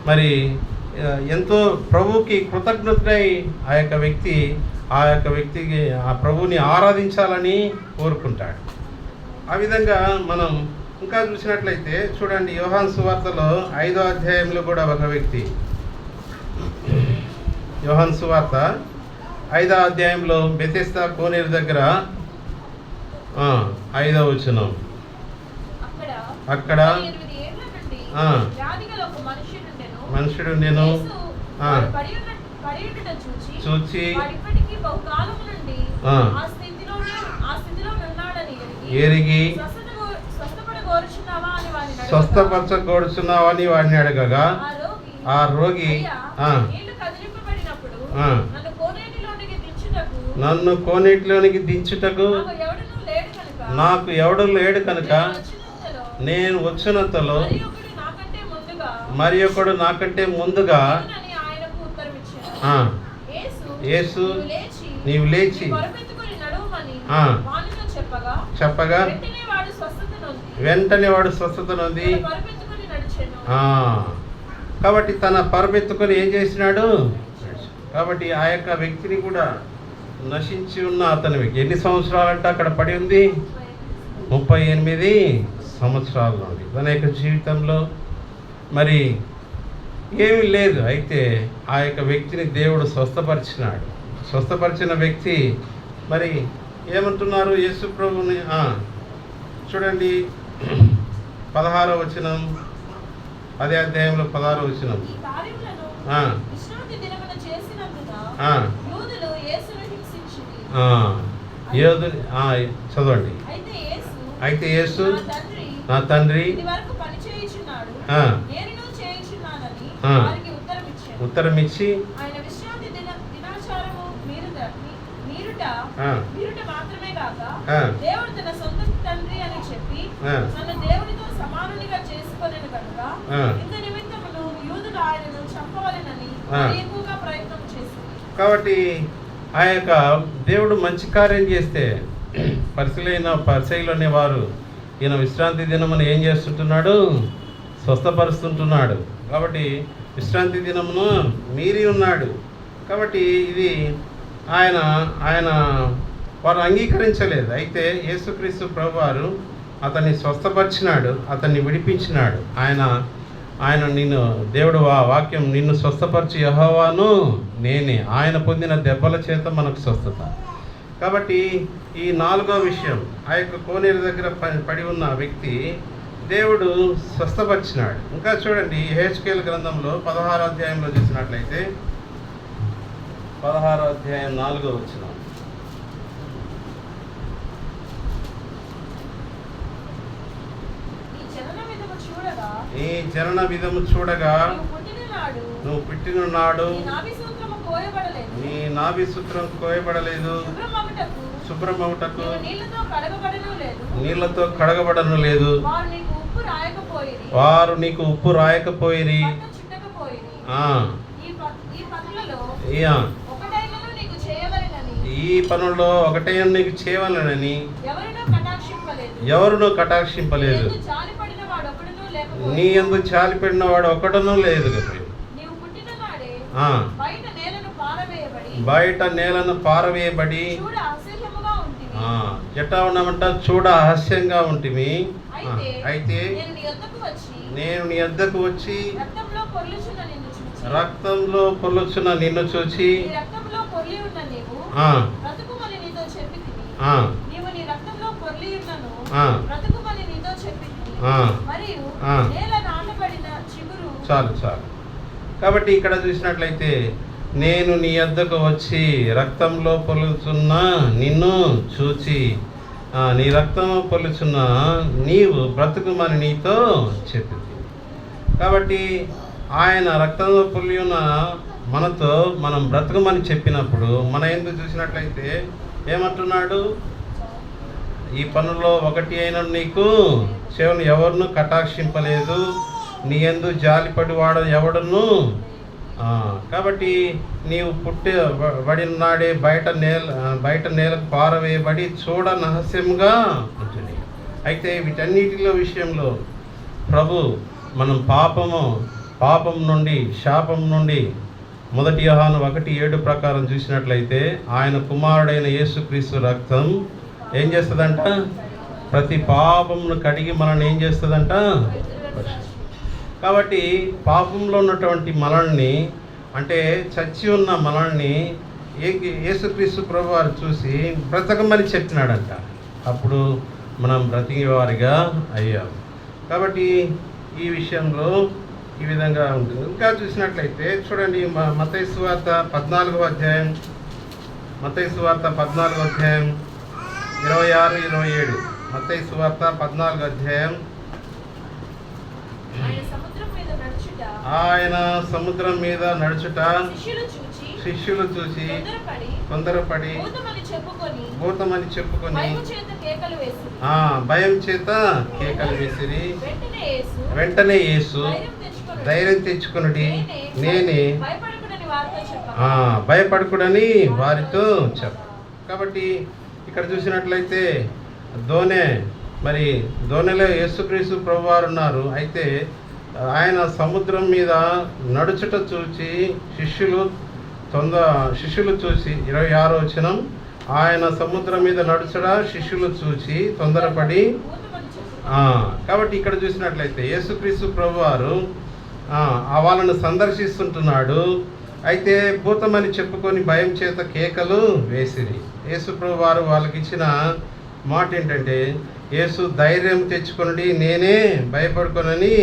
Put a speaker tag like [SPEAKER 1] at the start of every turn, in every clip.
[SPEAKER 1] మరి ఎంతో ప్రభువుకి కృతజ్ఞతై ఆ యొక్క వ్యక్తికి ఆ ప్రభువుని ఆరాధించాలని కోరుకుంటాడు. ఆ విధంగా మనం ఇంకా చూసినట్లయితే చూడండి, యోహాను సువార్తలో 5వ అధ్యాయంలో కూడా ఒక వ్యక్తి, యోహాను సువార్త 5వ అధ్యాయంలో బెతెస్దా కోనేరు దగ్గర 5వ వచనం, అక్కడ మనుషుడు నేను చూచి ఎరిగి స్వస్థపరచగోరుచున్నావా అని వాడిని అడగగా ఆ రోగి నన్ను కోనేటిలోనికి దించుటకు నాకు ఎవడు లేడు కనుక నేను వచ్చినంతలో మరి ఒకడు నాకంటే ముందుగా యేసు నీవు లేచి చెప్పగా వెంటనే వాడు స్వస్థత నొంది. కాబట్టి తన పరుపెత్తుకొని ఏం చేసినాడు? కాబట్టి ఆ యొక్క వ్యక్తిని కూడా నశించి ఉన్న అతని ఎన్ని సంవత్సరాలంటే అక్కడ పడి ఉంది? 38 సంవత్సరాల నుండి తన యొక్క జీవితంలో మరి ఏమీ లేదు. అయితే ఆ యొక్క వ్యక్తిని దేవుడు స్వస్థపరిచినాడు. స్వస్థపరిచిన వ్యక్తి మరి ఏమంటున్నారు? యేసు ప్రభుని చూడండి 16వ వచనం, అదే అధ్యాయంలో 16వ వచనం. చదవండి. అయితే యేసు నా తండ్రి ఉత్తరమిచ్చి కాబట్టి ఆ యొక్క దేవుడు మంచి కార్యం చేస్తే పరిసయ్యులు అనేవారు ఈయన విశ్రాంతి దినమును ఏం చేస్తుంటున్నాడు? స్వస్థపరుస్తుంటున్నాడు. కాబట్టి విశ్రాంతి దినమును మీరి ఉన్నాడు. కాబట్టి ఇది ఆయన వారు అంగీకరించలేదు. అయితే యేసుక్రీస్తు ప్రభువారు అతన్ని స్వస్థపరిచినాడు, అతన్ని విడిపించినాడు. ఆయన నిన్ను దేవుడు వాక్యం నిన్ను స్వస్థపరిచి యెహోవాను నేనే, ఆయన పొందిన దెబ్బల చేత మనకు స్వస్థత. కాబట్టి ఈ 4వ విషయం, ఆ యొక్క కోనేరు దగ్గర పడి ఉన్న వ్యక్తి దేవుడు స్వస్థపరిచినాడు. ఇంకా చూడండి యెహెజ్కేలు గ్రంథంలో 16వ అధ్యాయంలో చూసినట్లయితే 16వ అధ్యాయం 4వ వచనం. ఈ జనన విధము చూడగా నువ్వు పుట్టిన నాడు నీ నాభి సూత్రం కోయబడలేదు, శుభ్రమవుటకు నీళ్లతో కడగబడను లేదు, వారు నీకు ఉప్పు రాయకపోయిరి. ఈ పనుల్లో ఒకటైనా నీకు చేయవలనని ఎవరునూ కటాక్షింపలేదు. నీ యందు జాలిపడిన వాడు ఒకడునూ లేదు కదా. బయట నేలను పారవేయబడి ఎట్టా ఉన్నామంట? చూడ హాస్యంగా ఉంటుంది. అయితే నేను నీ వద్దకు వచ్చి రక్తంలో పొర్లుచున్న నిన్ను చూచి చాలు. కాబట్టి ఇక్కడ చూసినట్లయితే నేను నీ వద్దకు వచ్చి రక్తంలో పొలుచున్న నిన్ను చూచి నీ రక్తంలో పొలుచున్న నీవు బ్రతుకుమని నీతో చెప్పింది. కాబట్టి ఆయన రక్తంలో పొల్లి ఉన్న మనతో మనం బ్రతుకుమని చెప్పినప్పుడు మన ఎందుకు చూసినట్లయితే ఏమంటున్నాడు? ఈ పనుల్లో ఒకటి అయిన నీకు చెవును ఎవరును కటాక్షింపలేదు, నీ యందు జాలిపడి వాడు ఎవడును. కాబట్టి నీవు పుట్టబడిన నాడే బయట నేలకు పారవేయబడి చూడ రహస్యంగా ఉంటుంది. అయితే వీటన్నిటిలో విషయంలో ప్రభు మనం పాపము పాపం నుండి, శాపం నుండి 1 యోహాను 1:7 ప్రకారం చూసినట్లయితే ఆయన కుమారుడైన యేసుక్రీస్తు రక్తం ఏం చేస్తుందంట? ప్రతి పాపమును కడిగి మనల్ని ఏం చేస్తుందంట? కాబట్టి పాపంలో ఉన్నటువంటి మనల్ని, అంటే చచ్చి ఉన్న మనల్ని యేసుక్రీస్తు ప్రభు వారు చూసి బ్రతకమని చెప్పినాడంట. అప్పుడు మనం బ్రతికేవారిగా అయ్యాం. కాబట్టి ఈ విషయంలో ఈ విధంగా ఉంటుంది. ఇంకా చూసినట్లయితే చూడండి, మత్తయి సువార్త 14వ అధ్యాయం, మత్తయి సువార్త 14వ అధ్యాయం 26, 27. మత్తయి సువార్త 14వ అధ్యాయం. ఆయన సముద్రం మీద నడుచుట శిష్యులు చూసి తొందరపడి భూతమని చెప్పుకొని భయం చేత కేకలు వేసిరి. వెంటనే యేసు ధైర్యం తెచ్చుకుని నేనే, భయపడకూడని వారితో చెప్ప. కాబట్టి ఇక్కడ చూసినట్లయితే దోణిలో యేసుక్రీస్తు ప్రభువారు ఉన్నారు. అయితే ఆయన సముద్రం మీద నడుచుట చూసి శిష్యులు చూసి 26వ వచనం, ఆయన సముద్రం మీద నడుచుట శిష్యులు చూసి తొందరపడి. కాబట్టి ఇక్కడ చూసినట్లయితే యేసుక్రీస్తు ప్రభువారు వాళ్ళను సందర్శిస్తుంటున్నాడు. అయితే భూతమని చెప్పుకొని భయం చేత కేకలు వేసిరి. యేసు ప్రభువారు వాళ్ళకి ఇచ్చిన మాట ఏంటంటే, యేసు ధైర్యం తెచ్చుకొని నేనే, భయపడుకొనని.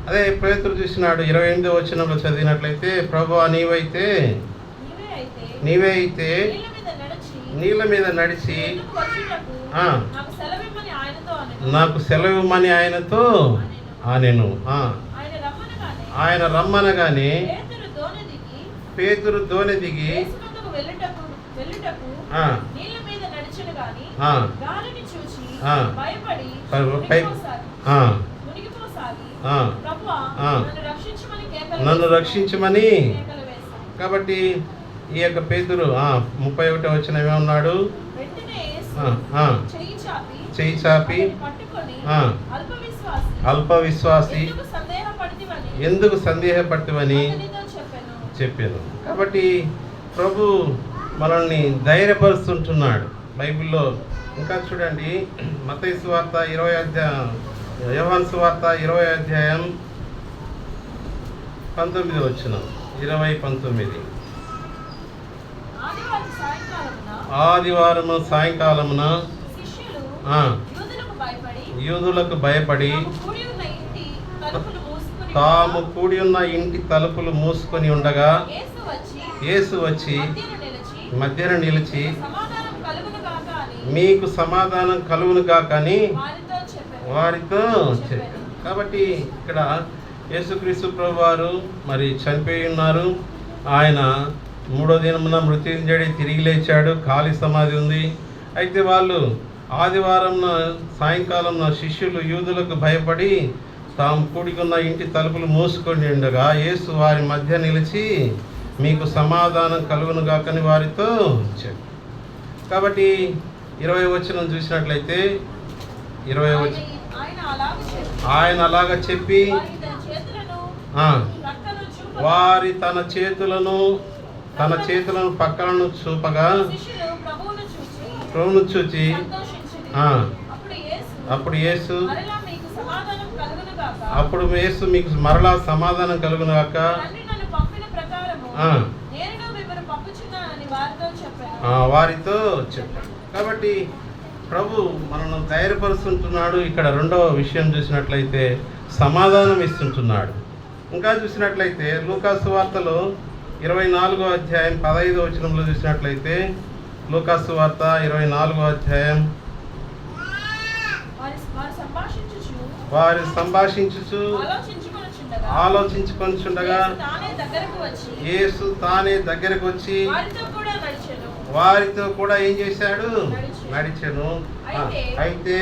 [SPEAKER 1] అదే పేతురు చూసినాడు 28వ వచనంలో చదివినట్లయితే, ప్రభువా నీవే అయితే నీళ్ళ మీద నడిచి నాకు సెలవిమ్మని ఆయనతో ఆనెను. ఆయన రమ్మనగానే పేతురు దోణి దిగి నన్ను రక్షించమని. కాబట్టి ఈ యొక్క పేతురు 31వ వచనం ఏమన్నాడు? చెయ్యి చాపి అల్ప విశ్వాసి ఎందుకు సందేహపడుతువని చెప్పాను. కాబట్టి ప్రభు మనల్ని ధైర్యపరుస్తుంటున్నాడు బైబిల్లో. ఇంకా చూడండి, మత్తయి సువార్త 20వ అధ్యాయం, యోహాను సువార్త 20వ అధ్యాయం 19వ వచనం, 20:19. ఆదివారం సాయంకాలమున యూదులకు భయపడి తాము కూడి ఉన్న ఇంటి తలుపులు మూసుకొని ఉండగా యేసు వచ్చి మధ్యన నిలిచి మీకు సమాధానం కలుగును గాక అని వారితో చెప్పారు. కాబట్టి ఇక్కడ యేసుక్రీస్తు ప్రభువారు చనిపోయి ఉన్నారు. ఆయన 3వ దినమున మృత్యుంజడి తిరిగి లేచాడు. ఖాళీ సమాధి ఉంది. అయితే వాళ్ళు ఆదివారం సాయంకాలం శిష్యులు యూదులకు భయపడి తాము కూడుకున్న ఇంటి తలుపులు మూసుకొని ఉండగా యేసు వారి మధ్య నిలిచి మీకు సమాధానం కలుగును గాకని వారితో చెప్పారు. కాబట్టి 20వ వచనం చూసినట్లయితే, 20వ వచనం, ఆయన అలాగ చెప్పి వారి తన చేతులను పక్కలను చూపగా ప్రభువును చూచి అప్పుడు యేసు మీకు మరలా సమాధానం కలుగును గాక వారితో చెప్పాడు. కాబట్టి ప్రభు మనల్ని ధైర్యపరుస్తుంటున్నాడు. ఇక్కడ 2వ విషయం చూసినట్లయితే సమాధానం ఇస్తుంటున్నాడు. ఇంకా చూసినట్లయితే లూకాసు వార్తలో 24వ అధ్యాయం 15వ వచనంలో చూసినట్లయితే, లూకాసు వార్త 24వ అధ్యాయం, వారు సంభాషించుచు ఆలోచించుకొనిచుండగా యేసు తానే దగ్గరకు వచ్చి వారితో కూడా ఏం చేశాడు? నడిచెను. అయితే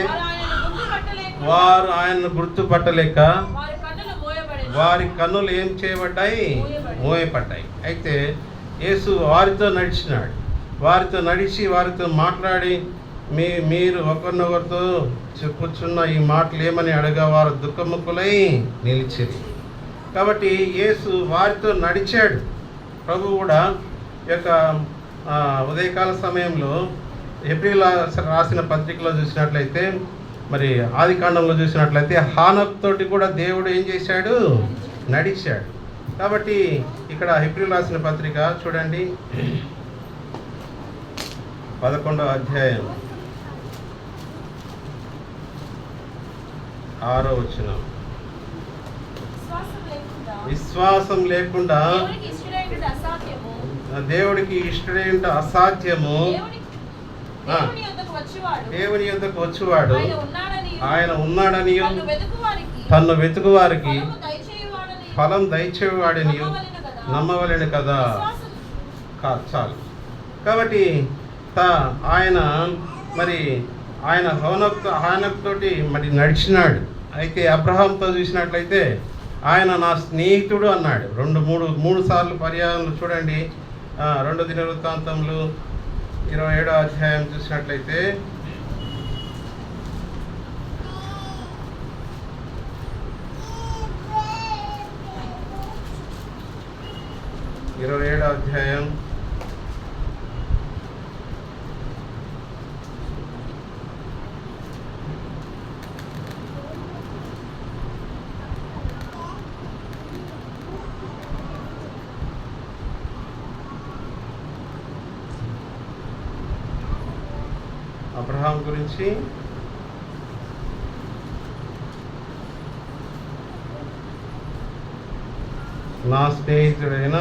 [SPEAKER 1] వారు ఆయనను గుర్తుపట్టలేక వారి కన్నులు ఏం చేయబడ్డాయి? మోయపడ్డాయి. అయితే యేసు వారితో నడిచినాడు. వారితో నడిచి వారితో మాట్లాడి మీరు ఒకరినొకరితో చెప్పుచున్న ఈ మాటలు ఏమని అడగా వారు దుఃఖముఖులై నిలిచిరి. కాబట్టి యేసు వారితో నడిచాడు. ప్రభు కూడా ఈ యొక్క ఉదయకాల సమయంలో ఏప్రిల్ రాసిన పత్రికలో చూసినట్లయితే, మరి ఆదికాండంలో చూసినట్లయితే హానోకు తోటి కూడా దేవుడు ఏం చేశాడు? నడిచాడు. కాబట్టి ఇక్కడ ఏప్రిల్ రాసిన పత్రిక చూడండి, 11వ అధ్యాయం 6వ వచనం. విశ్వాసం లేకుండా దేవుడికి ఇష్టడేంట అసాధ్యము. దేవుని యొద్దకు వచ్చువాడు ఆయన ఉన్నాడని తన్ను వెతుకు వారికి ఫలం దయచేవాడని నమ్మవలెను కదా. చాలు. కాబట్టి ఆయన మరి ఆయన హానోకు తోటి మరి నడిచినాడు. అయితే అబ్రహాంతో చూసినట్లయితే ఆయన నా స్నేహితుడు అన్నాడు. మూడు సార్లు పర్యాయంలో చూడండి. 2 దినవృత్తాంతములు 27వ అధ్యాయం చూసినట్లయితే 27వ అధ్యాయం 'అబ్రహాం గురించి నా స్నేహితుడైన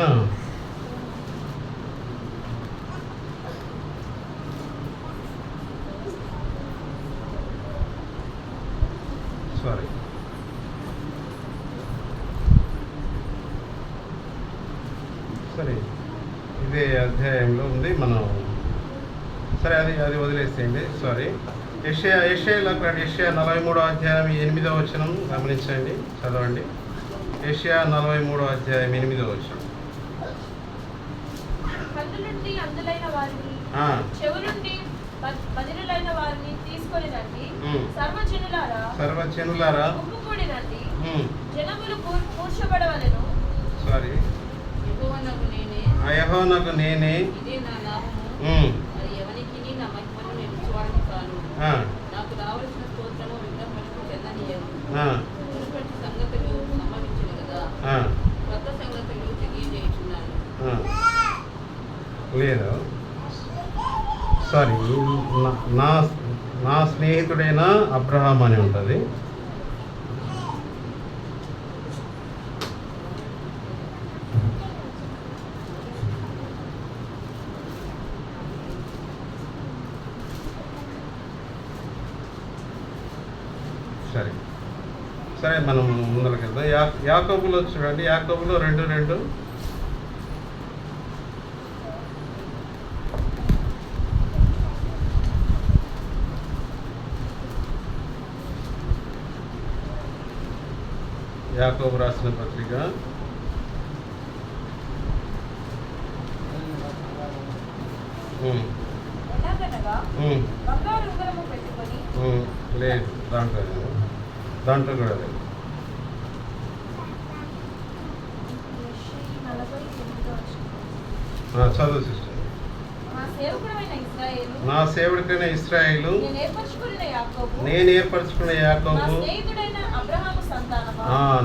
[SPEAKER 1] సరే ఇదే అధ్యాయంలో ఉంది. మనం సరే అది వదిలేసేయండి. యెషయాలోకి రండి. యెషయా 43వ అధ్యాయం 8వ వచనం గమనించండి, చదవండి. యెషయా 43వ అధ్యాయం 8వ వచనం. సర్వజనులారా యెహోవానగు నేనే లేదు, సారీ, నా స్నేహితుడైన అబ్రహాం అని ఉంటుంది. సరే మనం ముందరికి వెళ్దాం. యాకోబులో చూడండి, యాకోబులో 2:2. యాకోబు రాసిన పత్రిక 2. లేదు, దాంట్లో కూడా లేదు. చదువు సిస్టర్. నా సేవకుడైన ఇశ్రాయేలు నేను ఏర్పరచుకున్న యాకోబు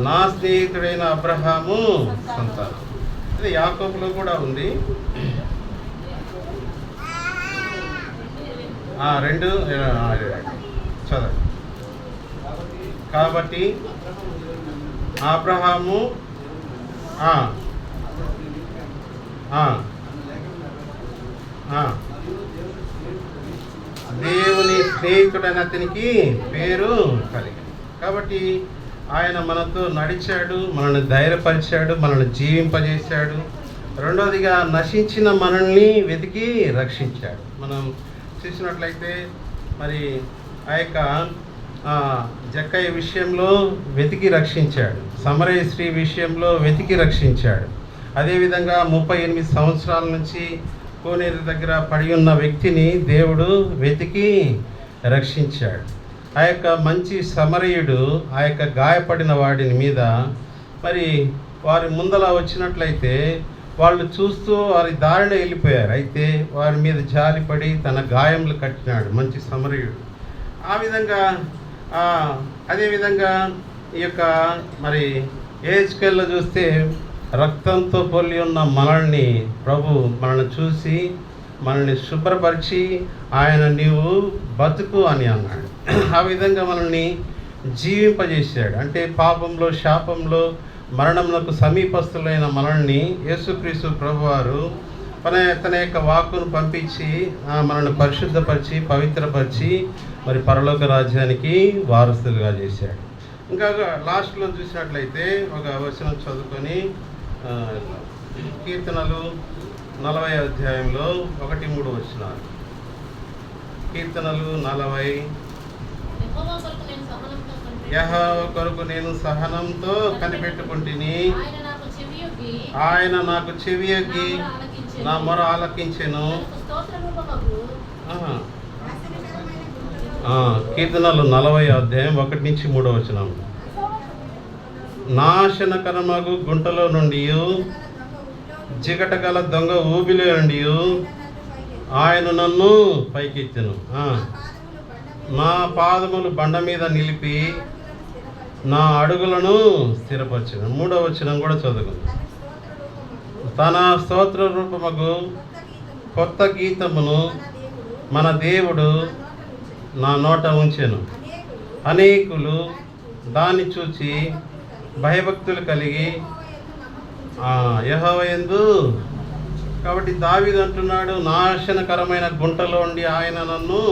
[SPEAKER 1] నా స్నేహితుడైన అబ్రహాము సంతానం. ఇది యాకోబులో కూడా ఉంది. 2 చదవండి. కాబట్టి అబ్రహాము దేవుని స్నేహితుడైన అతనికి పేరు కలిగింది. కాబట్టి ఆయన మనతో నడిచాడు, మనల్ని ధైర్యపరిచాడు, మనల్ని జీవింపజేశాడు. రెండవదిగా నశించిన మనల్ని వెతికి రక్షించాడు. మనం చూసినట్లయితే మరి ఆ యొక్క జక్కయ్య విషయంలో వెతికి రక్షించాడు, సమరయ స్త్రీ విషయంలో వెతికి రక్షించాడు. అదేవిధంగా 38 సంవత్సరాల నుంచి కోనేరు దగ్గర పడి ఉన్న వ్యక్తిని దేవుడు వెతికి రక్షించాడు. ఆ యొక్క మంచి సమరయుడు ఆ యొక్క గాయపడిన వాడిని మీద మరి వారి ముందల వచ్చినట్లయితే వాళ్ళు చూస్తూ వారి దారిలో వెళ్ళిపోయారు. అయితే వారి మీద జాలిపడి తన గాయములు కట్టినాడు మంచి సమరయుడు. ఆ విధంగా అదేవిధంగా ఈ యొక్క మరి యెహెజ్కేలులో చూస్తే రక్తంతో పొల్లి ఉన్న మనల్ని మనల్ని చూసి మనల్ని శుభ్రపరిచి ఆయన నీవు బతుకు అని అన్నాడు. ఆ విధంగా మనల్ని జీవింపజేశాడు. అంటే పాపంలో, శాపంలో, మరణములకు సమీపస్తులైన మనల్ని యేసుక్రీస్తు ప్రభువారు తన యొక్క వాక్కును పంపించి మనల్ని పరిశుద్ధపరిచి పవిత్రపరిచి మరి పరలోక రాజ్యానికి వారసులుగా చేశాడు. ఇంకా లాస్ట్లో చూసినట్లయితే ఒక వచనం చదువుకొని కీర్తనలు 40 అధ్యాయంలో 1-3 వచనాలు. కీర్తనలు 40. యెహోవా కొరకు నేను సహనంతో కనిపెట్టుకుంటుని, ఆయన నాకు చెవియొగ్గి నా మొర ఆలకించెను. కీర్తనలు 40 అధ్యాయం 1-3 వచనం. నాశనకరమగు గుంటలో నుండి, జిగట గల దొంగ ఊబిలో నుండి ఆయన నన్ను పైకెత్తెను. నా పాదములు బండ మీద నిలిపి నా అడుగులను స్థిరపరచెను. 3వ వచనం కూడా చదువుకుంది. తన స్తోత్ర రూపమగు కొత్త గీతమును మన దేవుడు నా నోట ఉంచెను. అనేకులు దాన్ని చూచి భయభక్తులు కలిగి యెహోవా యందు. కాబట్టి దావీదు అంటున్నాడు, నాశనకరమైన గుంటలో ఉండి ఆయన నన్ను,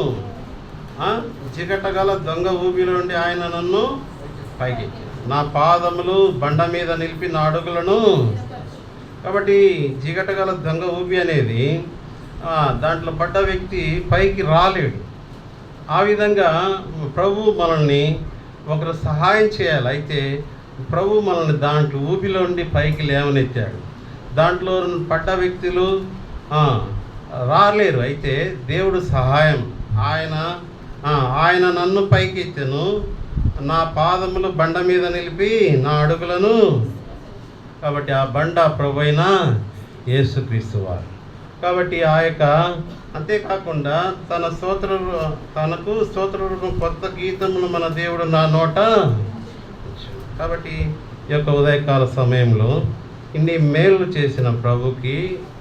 [SPEAKER 1] జిగటగల దొంగ ఊబిలో ఉండి ఆయన నన్ను పైకి, నా పాదములు బండ మీద నిలిపి నా అడుగులను. కాబట్టి జిగటగల దొంగ ఊబి అనేది దాంట్లో పడ్డ వ్యక్తి పైకి రాలేడు. ఆ విధంగా ప్రభు మనల్ని ఒకరు సహాయం చేయాలి. అయితే ప్రభు మనల్ని దాంట్లో ఊబిలో ఉండి పైకి లేవనెత్తాడు. దాంట్లో పడ్డ వ్యక్తులు రాలేరు. అయితే దేవుడు సహాయం, ఆయన నన్ను పైకి ఎత్తెను, నా పాదములు బండ మీద నిలిపి నా అడుగులను. కాబట్టి ఆ బండ ప్రభువైన యేసుక్రీస్తు వారు. కాబట్టి ఆ యొక్క అంతేకాకుండా తనకు స్తోత్ర రూపం కొత్త గీతమును మన దేవుడు నా నోట. కాబట్టి ఈ యొక్క ఉదయకాల సమయంలో ఇన్ని మేలు చేసిన ప్రభుకి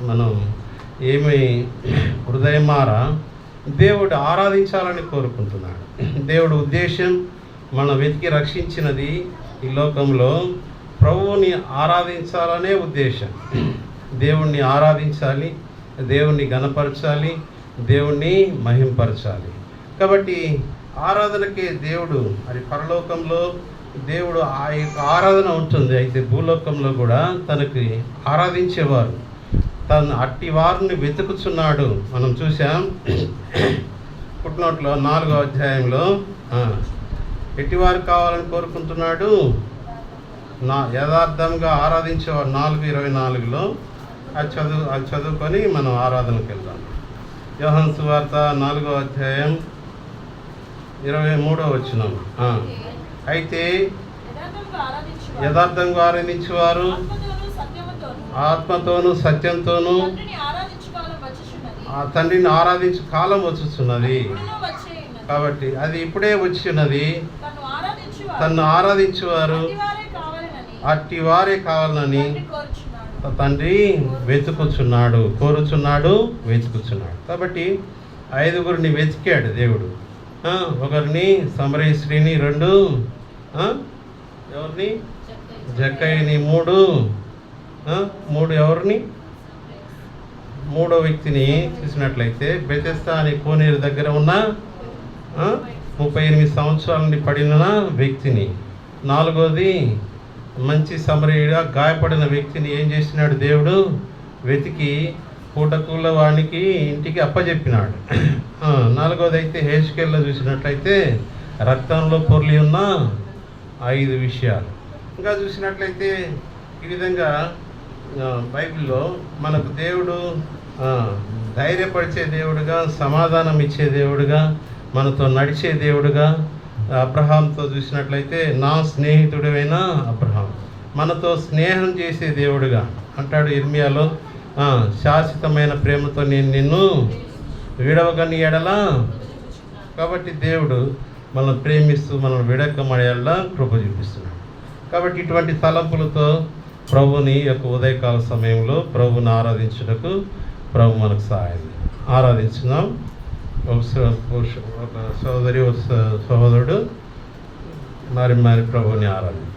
[SPEAKER 1] మనం ఏమి హృదయమారా దేవుడు ఆరాధించాలని కోరుకుంటున్నాడు. దేవుడు ఉద్దేశం మన వెతికి రక్షించినది ఈ లోకంలో ప్రభువుని ఆరాధించాలనే ఉద్దేశం. దేవుణ్ణి ఆరాధించాలి, దేవుణ్ణి ఘనపరచాలి, దేవుణ్ణి మహింపరచాలి. కాబట్టి ఆరాధనకే దేవుడు మరి పరలోకంలో దేవుడు ఆ యొక్క ఆరాధన ఉంటుంది. అయితే భూలోకంలో కూడా తనకి ఆరాధించేవారు, తను అట్టి వారిని వెతుకుచున్నాడు. మనం చూసాం పుట్టినోట్లో 4వ అధ్యాయంలో ఎట్టివారు కావాలని కోరుకుంటున్నాడు, యథార్థంగా ఆరాధించేవారు. 4:24లో అది చదువుకొని మనం ఆరాధనకు వెళ్దాం. యోహాను సువార్త 4వ అధ్యాయం 23వ వచనం. అయితే యథార్థంగా ఆరాధించేవారు ఆత్మతోనూ సత్యంతోనూ ఆ తండ్రిని ఆరాధించు కాలం వచ్చుచున్నది. కాబట్టి అది ఇప్పుడే వచ్చినది. తను ఆరాధించేవారు అట్టి వారే కావాలని తండ్రి వెతుకుచున్నాడు, కోరుచున్నాడు, వెతుకుచున్నాడు. కాబట్టి 5గురిని వెతికాడు దేవుడు. ఒకరిని సమరయ స్త్రీని, 2 ఎవరిని జక్కయ్యని, 3 ఎవరిని 3వ వ్యక్తిని చూసినట్లయితే బెతెస్దా అనే కోనేరు దగ్గర ఉన్న 38 సంవత్సరాల నుండి పడిన వ్యక్తిని, 4వది మంచి సమరయుడిగా గాయపడిన వ్యక్తిని ఏం చేసినాడు దేవుడు వెతికి పూటకూల వానికి ఇంటికి అప్పచెప్పినాడు. 4వది అయితే యెహెజ్కేలులో చూసినట్లయితే రక్తంలో పొర్లి ఉన్న 5 విషయాలు. ఇంకా చూసినట్లయితే ఈ విధంగా బైబిల్లో మనకు దేవుడు ధైర్యపరిచే దేవుడుగా, సమాధానం ఇచ్చే దేవుడుగా, మనతో నడిచే దేవుడుగా. అబ్రహాంతో చూసినట్లయితే నా స్నేహితుడైన అబ్రహాం, మనతో స్నేహం చేసే దేవుడుగా అంటాడు ఇర్మియాలో, శాశ్వతమైన ప్రేమతో నేను నిన్ను విడవగని ఎడలా. కాబట్టి దేవుడు మనల్ని ప్రేమిస్తూ మనం విడకమడేలా కృప చూపిస్తున్నాడు. కాబట్టి ఇటువంటి తలంపులతో ప్రభుని యొక్క ఉదయకాల సమయంలో ప్రభుని ఆరాధించుటకు ప్రభు మనకు సహాయం. ఆరాధించున్నాం. ఒక సోదరి, ఒక సహోదరుడు మారి ప్రభుని ఆరాధించారు.